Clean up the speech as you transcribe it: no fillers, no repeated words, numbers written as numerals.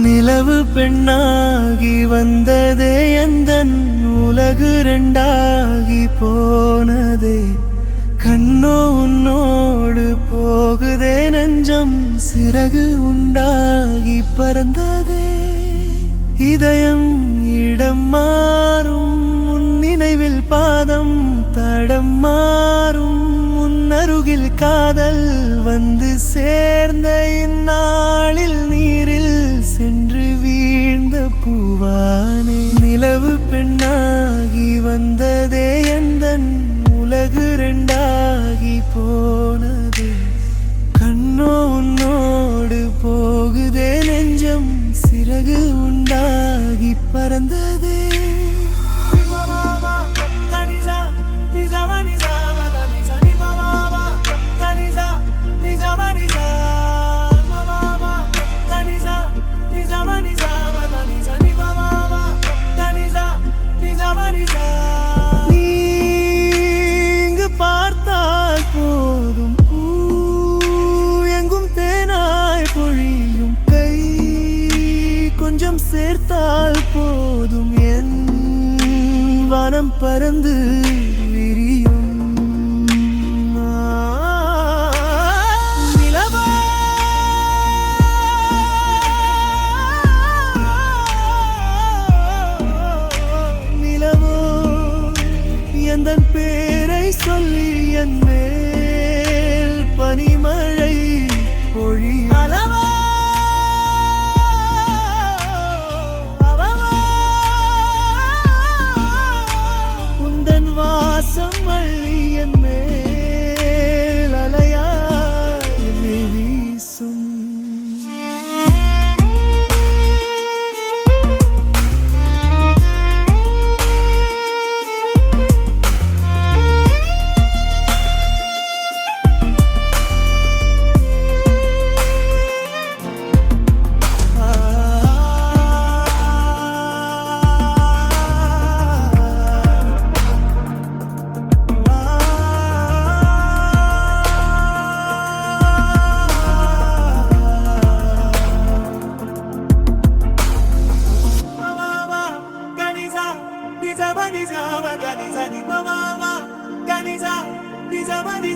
நிலவு பெண்ணாகி வந்ததே எந்தன் உலகு ரெண்டாகி போனதே கண்ணோ உன்னோடு போகுதே நெஞ்சம் சிறகு உண்டாகி பறந்ததே இதயம் இடம் மாறும் உன் நினைவில் பாதம் தடம் மாறும் உன்னருகில் காதல் வந்து சேர்ந்த இந்நாளில் நீரில் சென்று வீழ்ந்த பூவானே நிலவு பெண்ணாகி வந்ததே எந்தன் உலகு ரெண்டாகி போனது கண்ணோ உன்னோடு போகுதே நெஞ்சம் சிறகு உண்டாகி பறந்ததே நீங்கு பார்த்தால் போதும் பூ எங்கும் தேனாய் பொழியும் கை கொஞ்சம் சேர்த்தால் போதும் என் வானம் பறந்து விரியும் எந்தன் பேரை சொல்லி என் மேல் பனிமழை பொழியும் உந்தன் வாசம் அள்ளி என் மேல் அலையாய் வீசும் Ganiza,